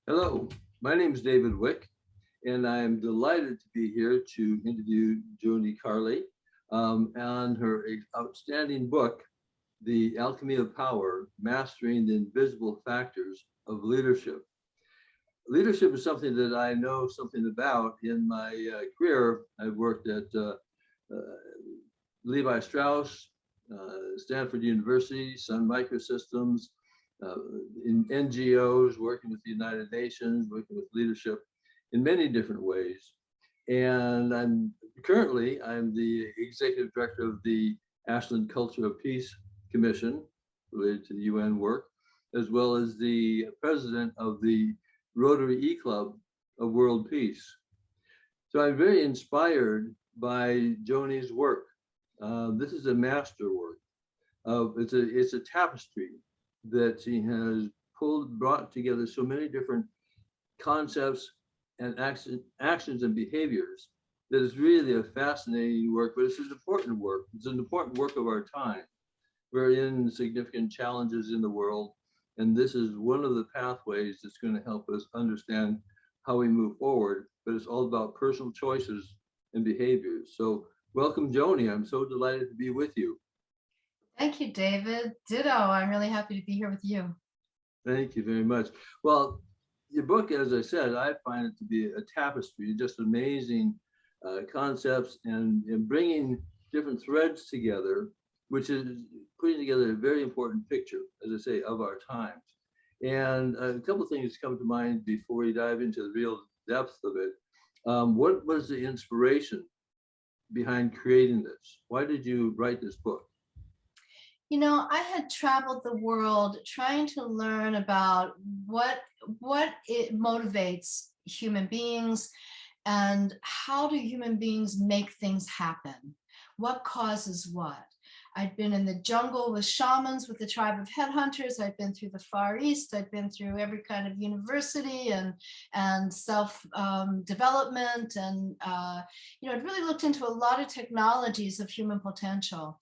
Hello, my name is David Wick, and I'm delighted to be here to interview Joni Carley on her outstanding book, The Alchemy of Power, Mastering the Invisible Factors of Leadership. Leadership is something that I know something about. In my career. I've worked at Levi Strauss, Stanford University, Sun Microsystems, uh, in NGOs, working with the United Nations, working with leadership in many different ways. And I'm the executive director of the Ashland Culture of Peace Commission related to the UN work, as well as the president of the Rotary E Club of World Peace. So I'm very inspired by Joni's work. This is a masterwork. It's a tapestry that she has brought together so many different concepts and actions and behaviors that is really a fascinating work, but it's an important work. It's an important work of our time. We're in significant challenges in the world, and this is one of the pathways that's going to help us understand how we move forward, but it's all about personal choices and behaviors. So welcome, Joni. I'm so delighted to be with you. Thank you, David. Ditto. I'm really happy to be here with you. Thank you very much. Well, your book, as I said, I find it to be a tapestry, just amazing concepts and bringing different threads together, which is putting together a very important picture, as I say, of our times. And a couple of things come to mind before we dive into the real depth of it. What was the inspiration behind creating this? Why did you write this book? I had traveled the world trying to learn about what it motivates human beings and how do human beings make things happen? What causes what? I'd been in the jungle with shamans, with the tribe of headhunters. I'd been through the Far East. I'd been through every kind of university and self development, and I'd really looked into a lot of technologies of human potential.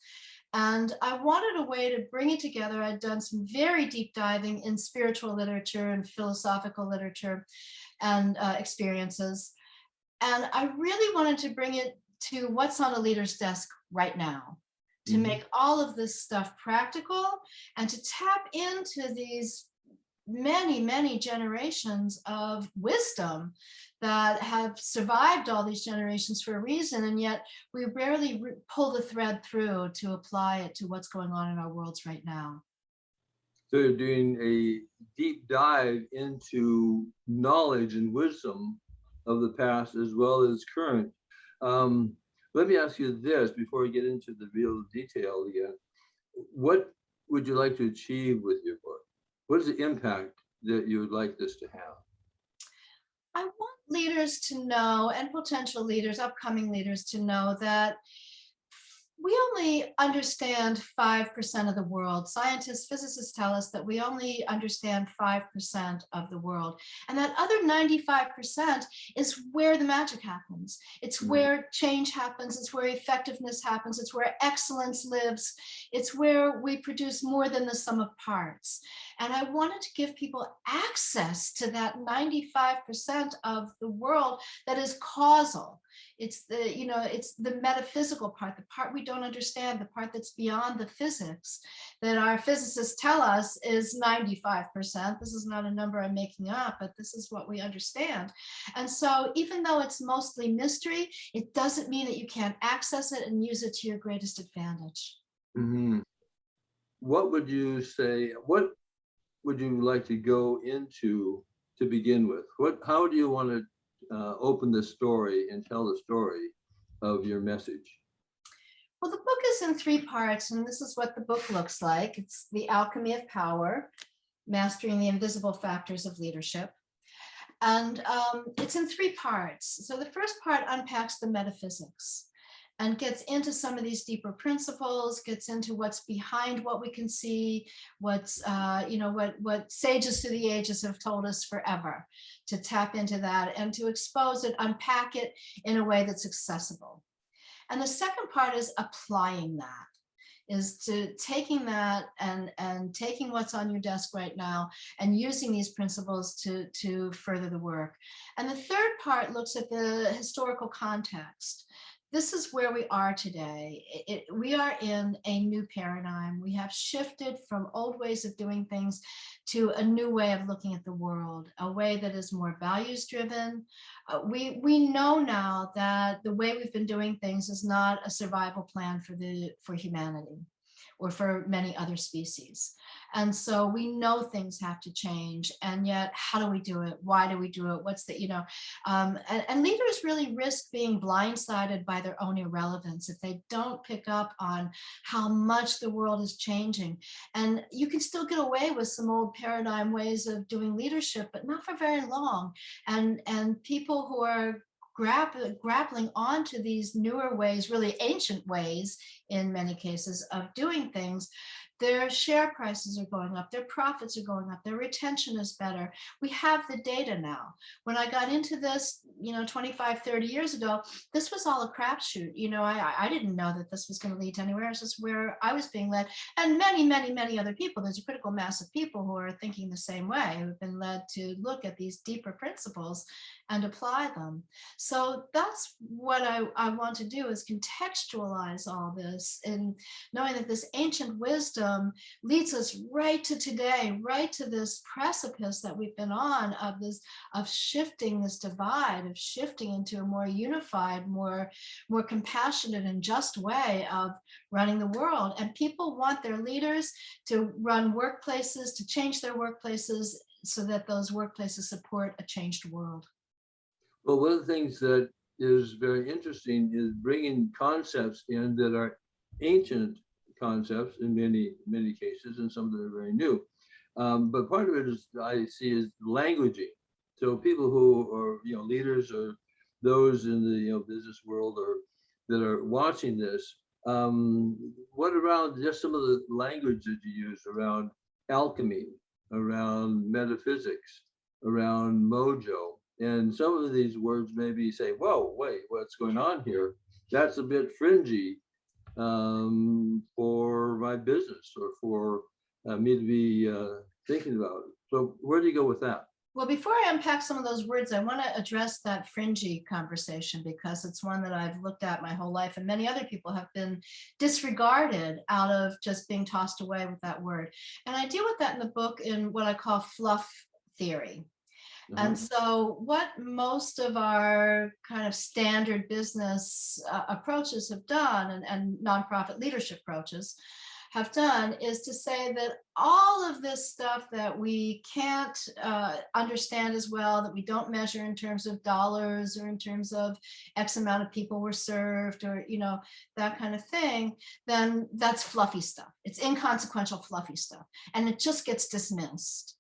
And I wanted a way to bring it together. I'd done some very deep diving in spiritual literature and philosophical literature and experiences. And I really wanted to bring it to what's on a leader's desk right now, to Mm-hmm. make all of this stuff practical and to tap into these many, many generations of wisdom that have survived all these generations for a reason, and yet we rarely pull the thread through to apply it to what's going on in our worlds right now. So you're doing a deep dive into knowledge and wisdom of the past as well as current. Um, Let me ask you this before we get into the real detail again. What would you like to achieve with your book? What is the impact that you would like this to have? I want leaders to know, and potential leaders, upcoming leaders, to know that we only understand 5% of the world. Scientists, physicists tell us that we only understand 5% of the world. And that other 95% is where the magic happens. It's Mm-hmm. where change happens. It's where effectiveness happens. It's where excellence lives. It's where we produce more than the sum of parts. And I wanted to give people access to that 95% of the world that is causal. It's the metaphysical part, the part we don't understand, the part that's beyond the physics, that our physicists tell us is 95%. This is not a number I'm making up, but this is what we understand. And so even though it's mostly mystery, it doesn't mean that you can't access it and use it to your greatest advantage. Mm-hmm. What would you say? What would you like to go into to begin with? How do you want to open the story and tell the story of your message? Well, the book is in three parts, and this is what the book looks like. It's The Alchemy of Power, Mastering the Invisible Factors of Leadership. And it's in three parts. So the first part unpacks the metaphysics and gets into some of these deeper principles, gets into what's behind what we can see, what sages through the ages have told us forever, to tap into that and to expose it, unpack it in a way that's accessible. And the second part is applying that. is to taking that and taking what's on your desk right now and using these principles to further the work. And the third part looks at the historical context. This is where we are today. We are in a new paradigm. We have shifted from old ways of doing things to a new way of looking at the world, a way that is more values driven. We know now that the way we've been doing things is not a survival plan for humanity or for many other species. And so we know things have to change, and yet how do we do it? Why do we do it? What's the, and leaders really risk being blindsided by their own irrelevance if they don't pick up on how much the world is changing. And you can still get away with some old paradigm ways of doing leadership, but not for very long. And people who are grappling onto these newer ways, really ancient ways in many cases of doing things, their share prices are going up, their profits are going up, their retention is better. We have the data now. When I got into this, 25, 30 years ago, this was all a crapshoot. I didn't know that this was going to lead to anywhere. It's just where I was being led. And many, many, many other people. There's a critical mass of people who are thinking the same way, who've been led to look at these deeper principles and apply them. So that's what I want to do, is contextualize all this, and knowing that this ancient wisdom leads us right to today, right to this precipice that we've been on of shifting this divide, of shifting into a more unified, more compassionate and just way of running the world. And people want their leaders to run workplaces, to change their workplaces so that those workplaces support a changed world. Well, one of the things that is very interesting is bringing concepts in that are ancient concepts in many cases, and some that are very new. But part of it is, I see, is languaging. So people who are leaders, or those in the business world, or that are watching this, what around just some of the language that you use around alchemy, around metaphysics, around mojo? And some of these words maybe say, whoa, wait, what's going on here? That's a bit fringy for my business, or for me to be thinking about. So where do you go with that? Well, before I unpack some of those words, I want to address that fringy conversation, because it's one that I've looked at my whole life, and many other people have been disregarded out of just being tossed away with that word. And I deal with that in the book in what I call fluff theory. And so what most of our kind of standard business approaches have done, and nonprofit leadership approaches have done, is to say that all of this stuff that we can't understand as well, that we don't measure in terms of dollars or in terms of X amount of people were served, or that kind of thing, then that's fluffy stuff. It's inconsequential fluffy stuff, and it just gets dismissed.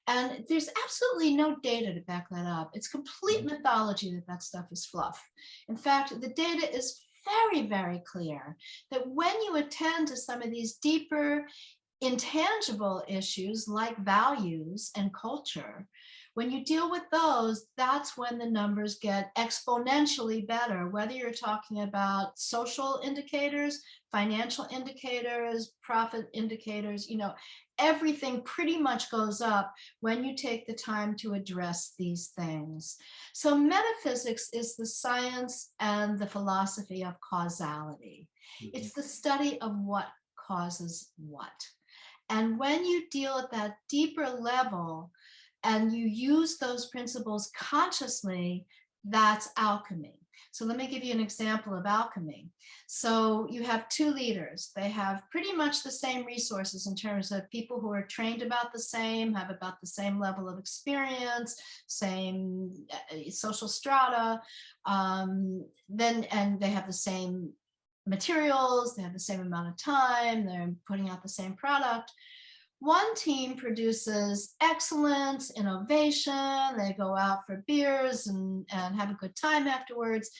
And there's absolutely no data to back that up. It's complete mythology that stuff is fluff. In fact, the data is very, very clear that when you attend to some of these deeper, intangible issues like values and culture, when you deal with those, that's when the numbers get exponentially better, whether you're talking about social indicators, financial indicators, profit indicators, everything pretty much goes up when you take the time to address these things. So metaphysics is the science and the philosophy of causality. It's the study of what causes what. And when you deal at that deeper level and you use those principles consciously, that's alchemy. So let me give you an example of alchemy. So you have two leaders. They have pretty much the same resources in terms of people who are trained about the same, have about the same level of experience, same social strata, and they have the same materials, they have the same amount of time, they're putting out the same product. One team produces excellence, innovation, they go out for beers and have a good time afterwards.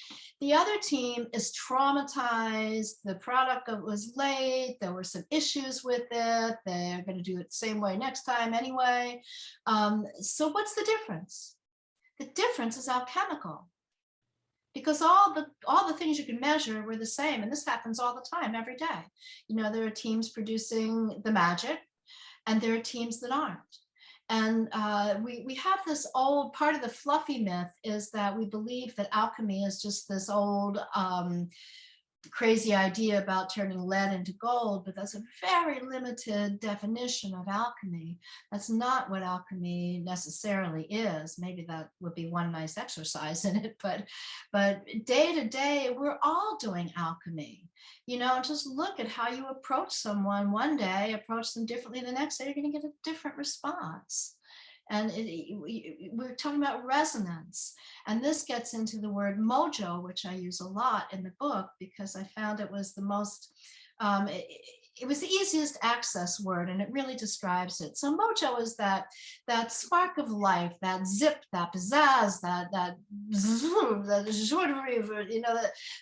The other team is traumatized, the product was late, there were some issues with it, they're going to do it the same way next time anyway. So what's the difference? The difference is alchemical. because all the things you can measure were the same. And this happens all the time, every day. You know, there are teams producing the magic, and there are teams that aren't. And we have this old part of the fluffy myth is that we believe that alchemy is just this old crazy idea about turning lead into gold, but that's a very limited definition of alchemy. That's not what alchemy necessarily is. Maybe that would be one nice exercise in it, but day to day, we're all doing alchemy. You know, just look at how you approach someone one day, approach them differently the next day, you're going to get a different response. And we're talking about resonance. And this gets into the word mojo, which I use a lot in the book because I found it was the most, it was the easiest access word, and it really describes it. So mojo is that spark of life, that zip, that pizzazz, that zoom, that you know,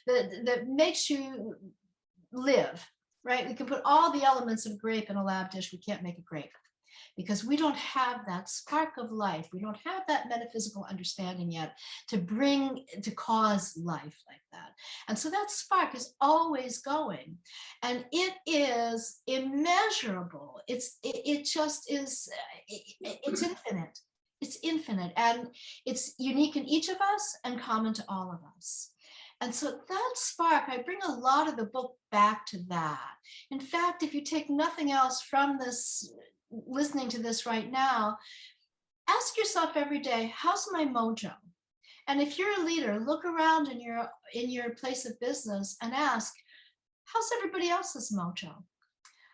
that makes you live, right? We can put all the elements of grape in a lab dish. We can't make a grape, because we don't have that spark of life. We don't have that metaphysical understanding yet to cause life like that. And so that spark is always going, and it is immeasurable. It just is, it's infinite. It's infinite, and it's unique in each of us and common to all of us. And so that spark, I bring a lot of the book back to that. In fact, if you take nothing else from this, listening to this right now, ask yourself every day, how's my mojo? And if you're a leader, look around in your place of business and ask, how's everybody else's mojo?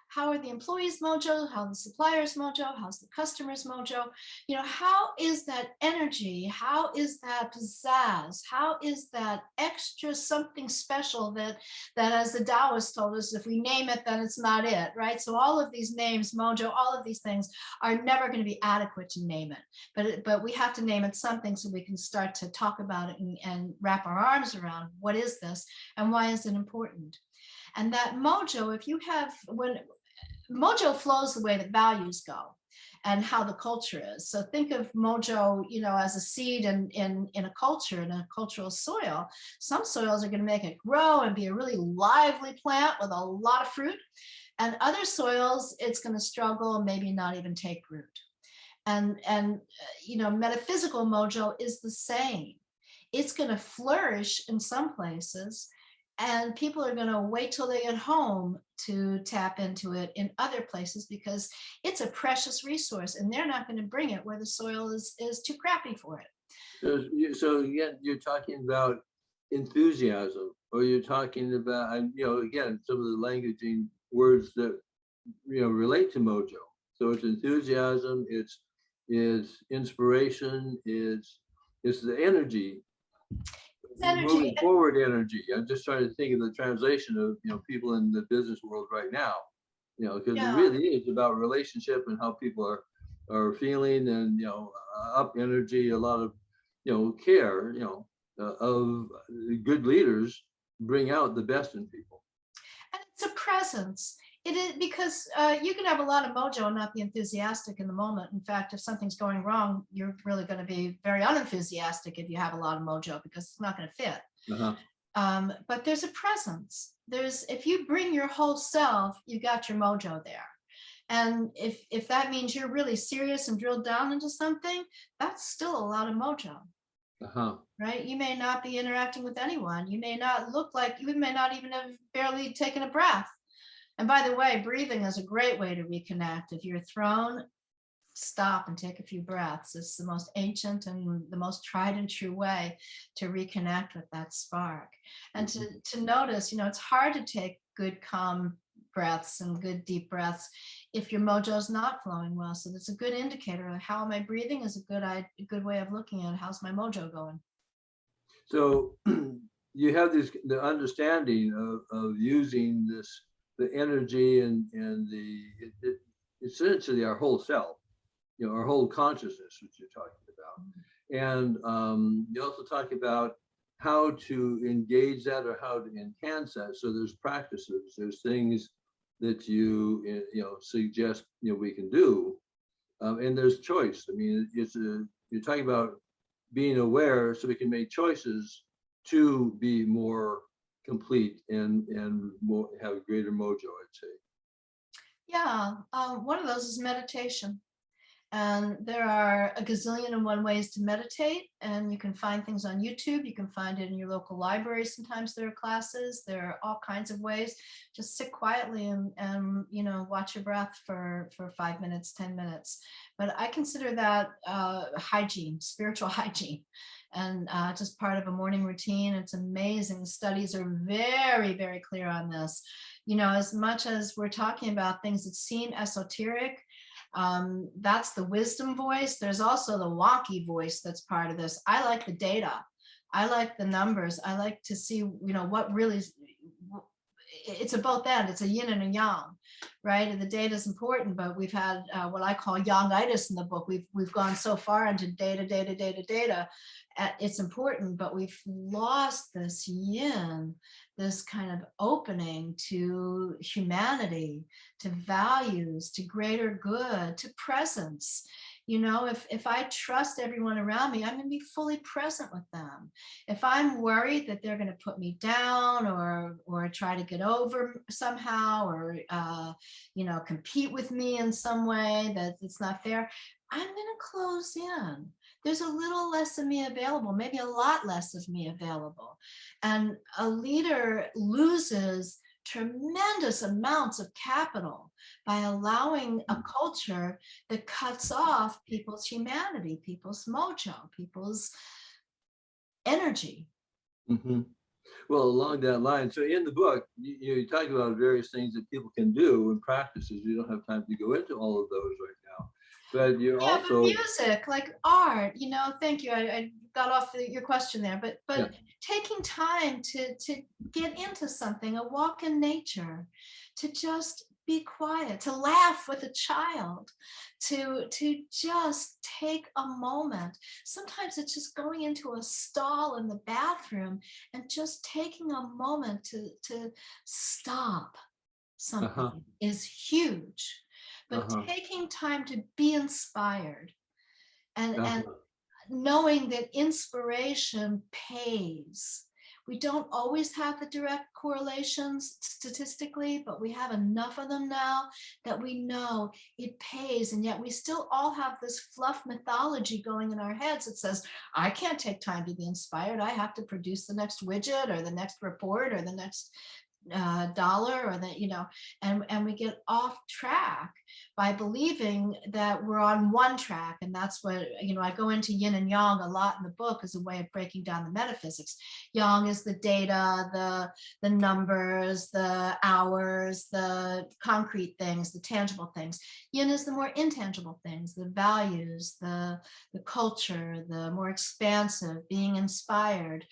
How are the employees' mojo? How are the suppliers' mojo? How's the customer's mojo? You know, how is that energy? How is that pizzazz? How is that extra something special that as the Taoists told us, if we name it, then it's not it, right? So all of these names, mojo, all of these things are never going to be adequate to name it. But we have to name it something so we can start to talk about it and wrap our arms around what is this and why is it important? And that mojo, if you have, when mojo flows the way that values go and how the culture is. So think of mojo, you know, as a seed in a culture, in a cultural soil. Some soils are going to make it grow and be a really lively plant with a lot of fruit. And other soils, it's going to struggle and maybe not even take root. And you know, metaphysical mojo is the same. It's going to flourish in some places, and people are going to wait till they get home to tap into it in other places because it's a precious resource, and they're not going to bring it where the soil is too crappy for it. So again, you're talking about enthusiasm, or you're talking about, you know, again, some of the languaging words that, you know, relate to mojo. So it's enthusiasm, it's inspiration, it's the energy. Moving forward energy. I'm just trying to think of the translation of, you know, people in the business world right now, you know, because it really is about relationship and how people are feeling, and, you know, up energy, a lot of, you know, care, you know, of good leaders bring out the best in people. And it's a presence. It is, because you can have a lot of mojo and not be enthusiastic in the moment. In fact, if something's going wrong, you're really going to be very unenthusiastic if you have a lot of mojo, because it's not going to fit. But there's a presence. If you bring your whole self, you got your mojo there. And if that means you're really serious and drilled down into something, that's still a lot of mojo. Right? You may not be interacting with anyone. You may not look like, you may not even have barely taken a breath. And by the way, breathing is a great way to reconnect. If you're thrown, stop and take a few breaths. It's the most ancient and the most tried and true way to reconnect with that spark. And to notice, you know, it's hard to take good, calm breaths and good, deep breaths if your mojo is not flowing well. So that's a good indicator of how am I breathing is a good way of looking at how's my mojo going. So you have the understanding of using the energy and essentially our whole self, you know, our whole consciousness, which you're talking about. And you also talk about how to engage that or how to enhance that. So there's practices, there's things that you know, suggest, you know, we can do. And there's choice. I mean, you're talking about being aware so we can make choices to be more complete and more, have a greater mojo, I'd say. Yeah, one of those is meditation. And there are a gazillion and one ways to meditate, and you can find things on YouTube. You can find it in your local library. Sometimes there are classes. There are all kinds of ways. Just sit quietly and you know, watch your breath for 5 minutes, 10 minutes. But I consider that hygiene, spiritual hygiene, and just part of a morning routine. It's amazing. The studies are very, very clear on this. You know, as much as we're talking about things that seem esoteric, that's the wisdom voice. There's also the wonky voice that's part of this. I like the data. I like the numbers. I like to see, you know, what really, it's about that. It's a yin and a yang, right? And the data is important, but we've had what I call yangitis in the book. We've gone so far into data. It's important, but we've lost this yin, this kind of opening to humanity, to values, to greater good, to presence. You know, if I trust everyone around me, I'm going to be fully present with them. If I'm worried that they're going to put me down or try to get over somehow, or you know, compete with me in some way that it's not fair, I'm going to close in. There's a little less of me available, maybe a lot less of me available. And a leader loses tremendous amounts of capital by allowing a culture that cuts off people's humanity, people's mojo, people's energy. Mm-hmm. Well, along that line, so in the book, you talk about various things that people can do and practices. You don't have time to go into all of those right now, but you're Yeah, also but music, like art, you know, thank you. I got off your question there, but yeah. taking time to get into something, a walk in nature, to just be quiet, to laugh with a child, to just take a moment. Sometimes it's just going into a stall in the bathroom and just taking a moment to stop something is huge. But taking time to be inspired and knowing that inspiration pays. We don't always have the direct correlations statistically, but we have enough of them now that we know it pays. And yet we still all have this fluff mythology going in our heads that says, I can't take time to be inspired. I have to produce the next widget or the next report or the next dollar, or that, you know, and we get off track by believing that we're on one track. And that's what, you know, I go into yin and yang a lot in the book as a way of breaking down the metaphysics. Yang is the data, the numbers, the hours, the concrete things, the tangible things. Yin is the more intangible things, the values, the culture, the more expansive, being inspired.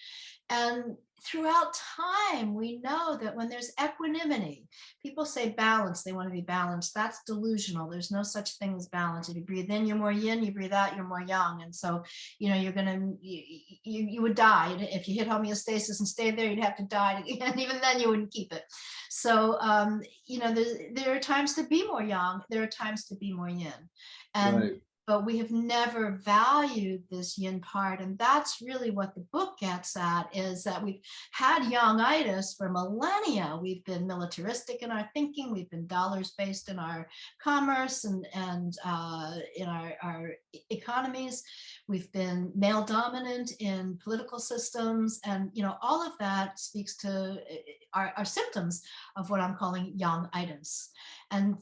And throughout time, we know that when there's equanimity, people say balance, they want to be balanced. That's delusional. There's no such thing as balance. If you breathe in, you're more yin, you breathe out, you're more yang. And so, you know, you would die. If you hit homeostasis and stayed there, you'd have to die. And even then you wouldn't keep it. So, you know, there are times to be more yang. There are times to be more yin. And but we have never valued this yin part. And that's really what the book gets at, is that we've had yangitis for millennia. We've been militaristic in our thinking. We've been dollars-based in our commerce and in our economies. We've been male dominant in political systems. And, you know, all of that speaks to our symptoms of what I'm calling yangitis. And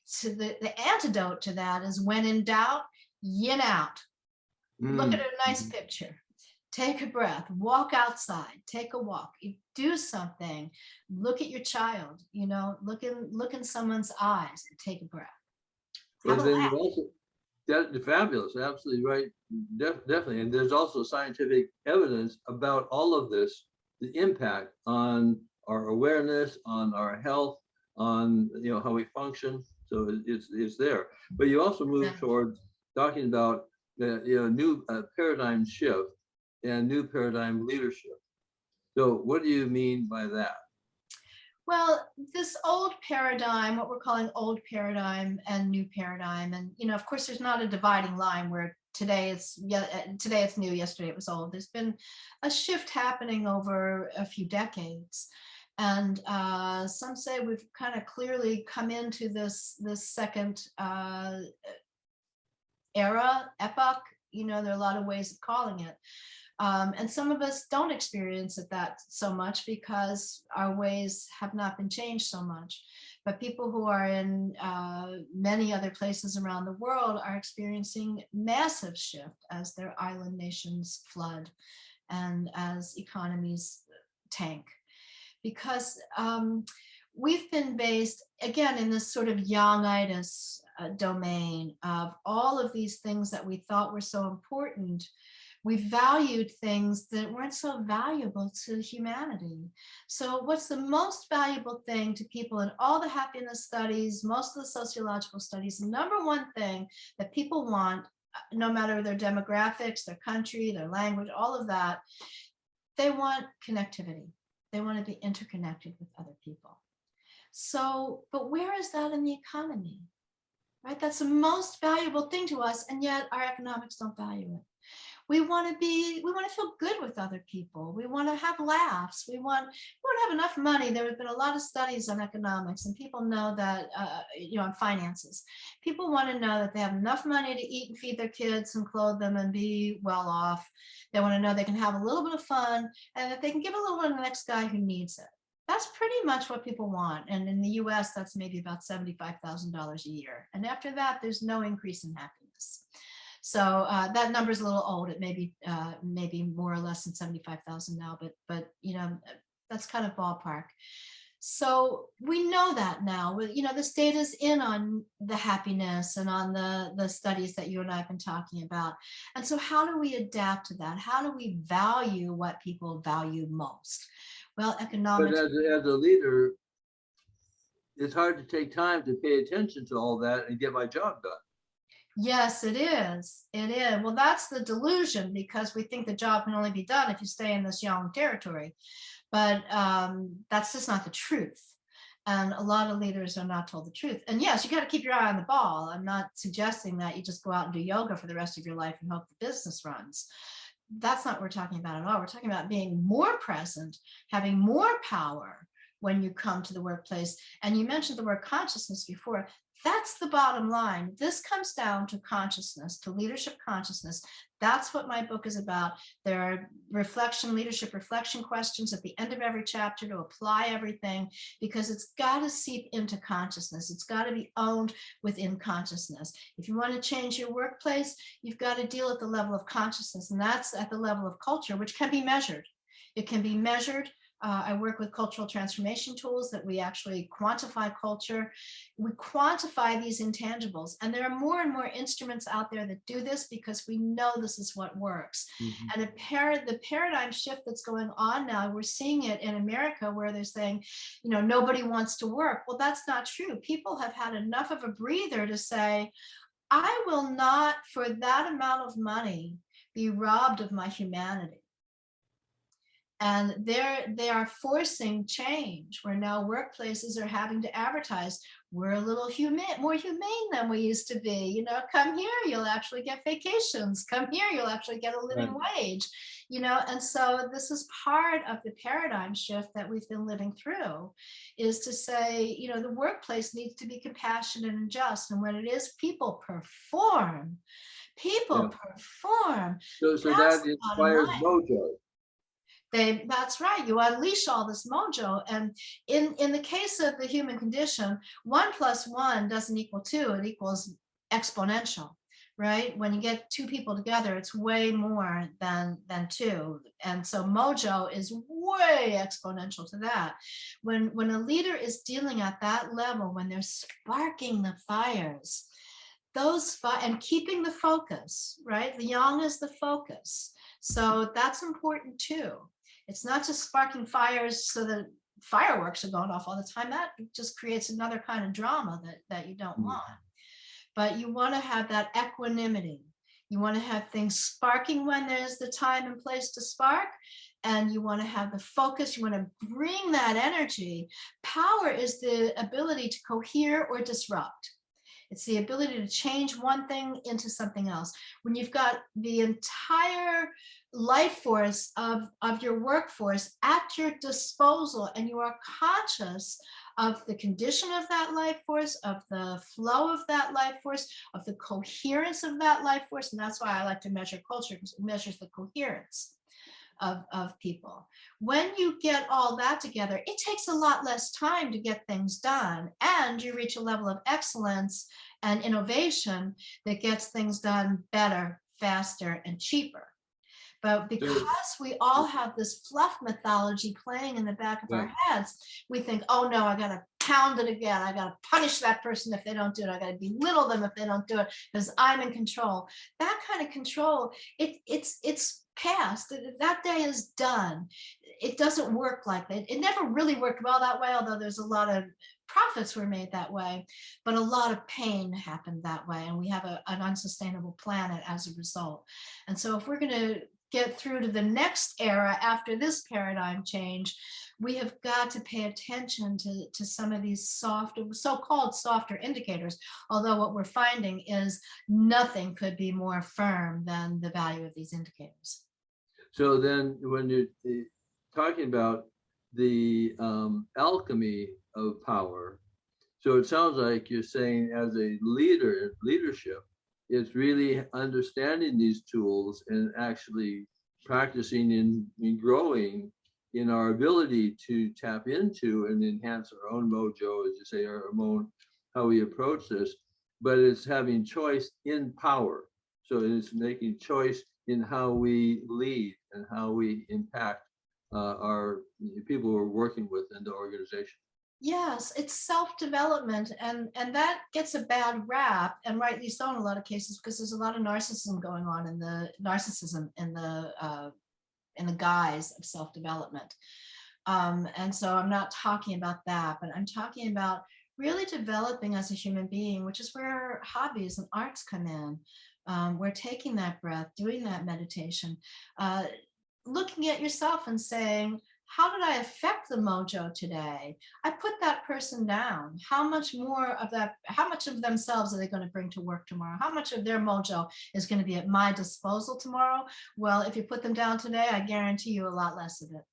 so the antidote to that is, when in doubt, yin out. Look at a nice picture. Take a breath, walk outside, take a walk, do something, look at your child, you know, look in someone's eyes and take a breath. Have a laugh. That's fabulous, absolutely right, definitely. And there's also scientific evidence about all of this, the impact on our awareness, on our health, on, you know, how we function. So it's there. But you also move towards talking about the, you know, new paradigm shift and new paradigm leadership. So what do you mean by that? Well, this old paradigm, what we're calling old paradigm and new paradigm, and, you know, of course, there's not a dividing line where today it's new, yesterday it was old. There's been a shift happening over a few decades. And some say we've kind of clearly come into this second epoch. There are a lot of ways of calling it. And some of us don't experience it that so much because our ways have not been changed so much. But people who are in many other places around the world are experiencing massive shift as their island nations flood and as economies tank. Because we've been based, again, in this sort of youngitis domain of all of these things that we thought were so important. We valued things that weren't so valuable to humanity. So what's the most valuable thing to people in all the happiness studies, most of the sociological studies, the number one thing that people want, no matter their demographics, their country, their language, all of that, they want connectivity. They want to be interconnected with other people. So, but where is that in the economy? Right? That's the most valuable thing to us, and yet our economics don't value it. We want to feel good with other people. We want to have laughs. We want to have enough money. There have been a lot of studies on economics, and people know that, on finances. People want to know that they have enough money to eat and feed their kids and clothe them and be well off. They want to know they can have a little bit of fun and that they can give a little bit to the next guy who needs it. That's pretty much what people want. And in the US, that's maybe about $75,000 a year. And after that, there's no increase in happiness. So that number is a little old. It may be maybe more or less than 75,000 now, but that's kind of ballpark. So we know that now. This data is in on the happiness and on the studies that you and I have been talking about. And so how do we adapt to that? How do we value what people value most? Well, economics. But as a leader, it's hard to take time to pay attention to all that and get my job done. Yes, it is. It is. Well, that's the delusion, because we think the job can only be done if you stay in this young territory. But that's just not the truth. And a lot of leaders are not told the truth. And yes, you got to keep your eye on the ball. I'm not suggesting that you just go out and do yoga for the rest of your life and hope the business runs. That's not what we're talking about at all. We're talking about being more present, having more power when you come to the workplace. And you mentioned the word consciousness before. That's the bottom line. This comes down to consciousness, to leadership consciousness. That's what my book is about. There are leadership reflection questions at the end of every chapter to apply everything, because it's got to seep into consciousness. It's got to be owned within consciousness. If you want to change your workplace, you've got to deal at the level of consciousness, and that's at the level of culture, which can be measured. It can be measured. I work with cultural transformation tools that we actually quantify culture. We quantify these intangibles, and there are more and more instruments out there that do this because we know this is what works. Mm-hmm. And the paradigm shift that's going on now, we're seeing it in America, where they're saying, nobody wants to work. Well, that's not true. People have had enough of a breather to say, I will not, for that amount of money, be robbed of my humanity. And they are forcing change, where now workplaces are having to advertise, we're a little more humane than we used to be. Come here, you'll actually get vacations. Come here, you'll actually get a living wage. And so this is part of the paradigm shift that we've been living through, is to say, the workplace needs to be compassionate and just. And when it is, people perform. Perform. So that inspires mojo. That's right. You unleash all this mojo. And in the case of the human condition, 1 + 1 doesn't equal 2. It equals exponential, right? When you get two people together, it's way more than 2. And so mojo is way exponential to that. When a leader is dealing at that level, when they're sparking the fires, and keeping the focus, right? The yang is the focus. So that's important too. It's not just sparking fires so that fireworks are going off all the time. That just creates another kind of drama that you don't want. But you want to have that equanimity. You want to have things sparking when there's the time and place to spark. And you want to have the focus. You want to bring that energy. Power is the ability to cohere or disrupt. It's the ability to change one thing into something else. When you've got the entire life force of your workforce at your disposal, and you are conscious of the condition of that life force, of the flow of that life force, of the coherence of that life force. And that's why I like to measure culture, because it measures the coherence of people. When you get all that together, it takes a lot less time to get things done, and you reach a level of excellence and innovation that gets things done better, faster, and cheaper. But because we all have this fluff mythology playing in the back of our heads, we think, oh no, I gotta pound it again. I gotta punish that person if they don't do it. I gotta belittle them if they don't do it because I'm in control. That kind of control, it's past. That day is done. It doesn't work like that. It never really worked well that way, although there's a lot of profits were made that way, but a lot of pain happened that way, and we have an unsustainable planet as a result. And so if we're going to get through to the next era after this paradigm change, we have got to pay attention to some of these so-called softer indicators, although what we're finding is nothing could be more firm than the value of these indicators. So then when you're talking about the alchemy of power, so it sounds like you're saying as a leadership, it's really understanding these tools and actually practicing and growing in our ability to tap into and enhance our own mojo, as you say, our own, how we approach this, but it's having choice in power. So it's making choice in how we lead and how we impact our people we're working with in the organization. Yes, it's self-development, and that gets a bad rap, and rightly so in a lot of cases, because there's a lot of narcissism going on in the guise of self-development. And so I'm not talking about that, but I'm talking about really developing as a human being, which is where hobbies and arts come in. We're taking that breath, doing that meditation, looking at yourself and saying, how did I affect the mojo today? I put that person down. How much more of that, how much of themselves are they going to bring to work tomorrow? How much of their mojo is going to be at my disposal tomorrow? Well, if you put them down today, I guarantee you a lot less of it.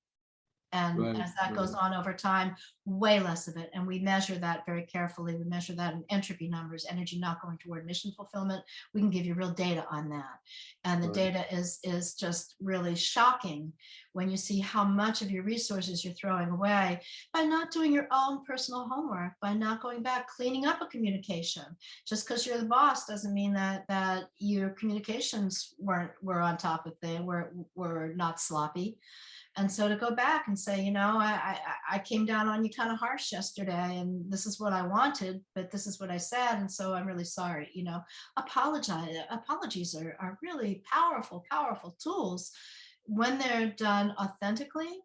And as that goes on over time, way less of it. And we measure that very carefully. We measure that in entropy numbers, energy not going toward mission fulfillment. We can give you real data on that. And the data is just really shocking when you see how much of your resources you're throwing away by not doing your own personal homework, by not going back, cleaning up a communication. Just because you're the boss doesn't mean that your communications were on top of things, were not sloppy. And so to go back and say, you know, I came down on you kind of harsh yesterday, and this is what I wanted, but this is what I said, and so I'm really sorry. You know, apologies are really powerful, powerful tools when they're done authentically,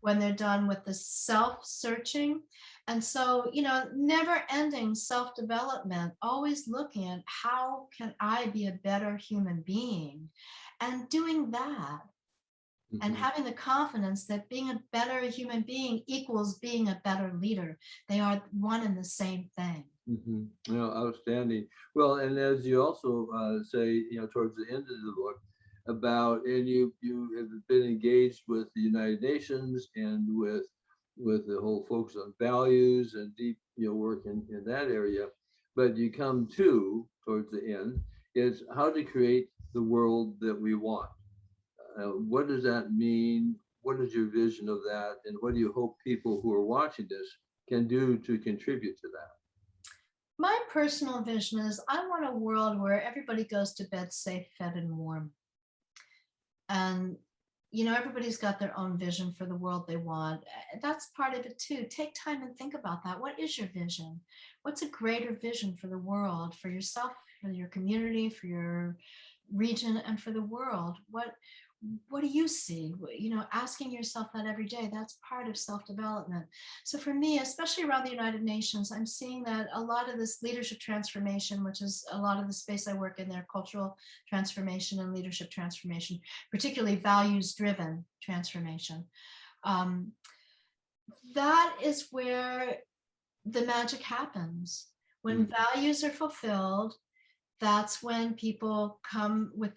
when they're done with the self-searching. And so, you know, never-ending self-development, always looking at how can I be a better human being, and doing that. And having the confidence that being a better human being equals being a better leader. They are one and the same thing. Outstanding. Well, and as you also say, you know, towards the end of the book about, and you have been engaged with the United Nations and with the whole focus on values and deep, you know, work in that area. But you come to, towards the end, is how to create the world that we want. What does that mean? What is your vision of that? And what do you hope people who are watching this can do to contribute to that? My personal vision is I want a world where everybody goes to bed safe, fed, and warm. And, you know, everybody's got their own vision for the world they want. That's part of it too. Take time and think about that. What is your vision? What's a greater vision for the world, for yourself, for your community, for your region, and for the world? What do you see? You know, asking yourself that every day, that's part of self-development. So for me, especially around the United Nations, I'm seeing that a lot of this leadership transformation, which is a lot of the space I work in there, cultural transformation and leadership transformation, particularly values-driven transformation. That is where the magic happens. When values are fulfilled, that's when people come with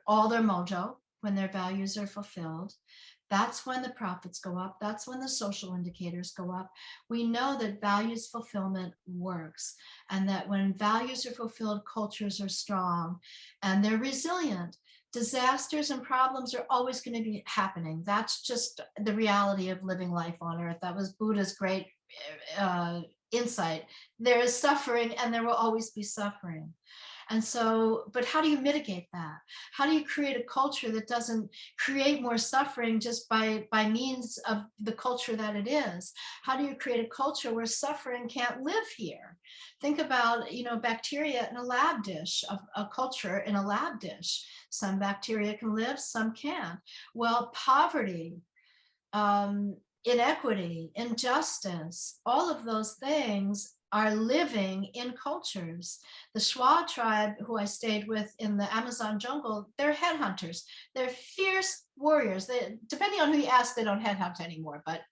all their mojo, when their values are fulfilled. That's when the profits go up. That's when the social indicators go up. We know that values fulfillment works, and that when values are fulfilled, cultures are strong and they're resilient. Disasters and problems are always going to be happening. That's just the reality of living life on earth. That was Buddha's great insight. There is suffering and there will always be suffering. And so, but how do you mitigate that? How do you create a culture that doesn't create more suffering just by means of the culture that it is? How do you create a culture where suffering can't live here? Think about, bacteria in a lab dish, a culture in a lab dish. Some bacteria can live, some can't. Well, poverty, inequity, injustice, all of those things are living in cultures. The Shuar tribe, who I stayed with in the Amazon jungle, they're headhunters. They're fierce warriors. Depending on who you ask, they don't headhunt anymore, but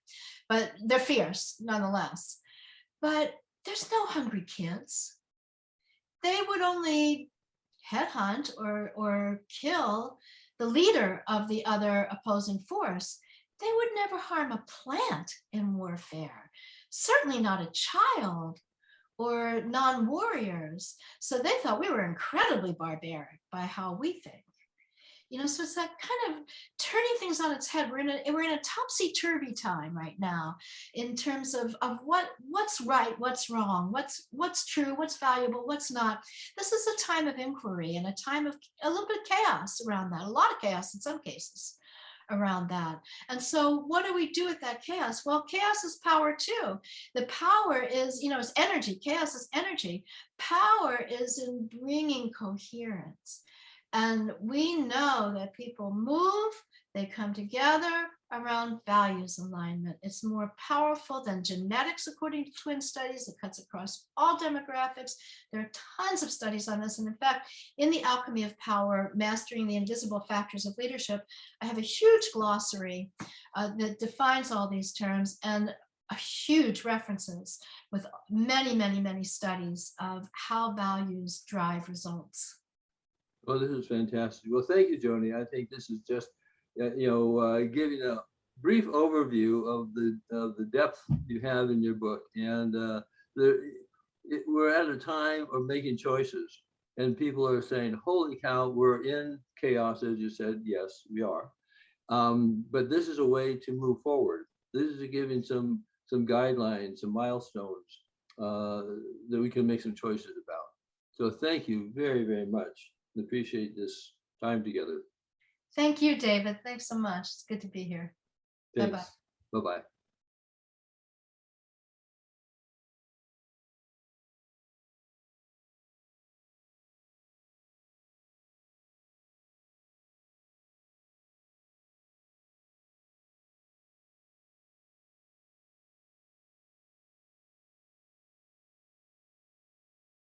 they're fierce nonetheless. But there's no hungry kids. They would only headhunt or kill the leader of the other opposing force. They would never harm a plant in warfare, certainly not a child or non-warriors. So they thought we were incredibly barbaric by how we think. So it's that kind of turning things on its head. We're in a topsy-turvy time right now in terms of what's right, what's wrong, what's true, what's valuable, what's not. This is a time of inquiry and a time of a little bit of chaos around that, a lot of chaos in some cases around that. And so what do we do with that chaos? Well, chaos is power too. The power is, is energy. Chaos is energy. Power is in bringing coherence. And we know that people move, they come together around values alignment. It's more powerful than genetics, according to twin studies. It cuts across all demographics. There are tons of studies on this. And in fact, in the Alchemy of Power, Mastering the Invisible Factors of Leadership, I have a huge glossary that defines all these terms and huge references with many, many, many studies of how values drive results. Well, this is fantastic. Well, thank you, Joni. I think this is just, giving a brief overview of the depth you have in your book. And we're at a time of making choices, and people are saying, "Holy cow, we're in chaos," as you said. Yes, we are. But this is a way to move forward. This is giving some guidelines, some milestones that we can make some choices about. So thank you very, very much. Appreciate this time together. Thank you, David. Thanks so much. It's good to be here. Thanks. Bye-bye.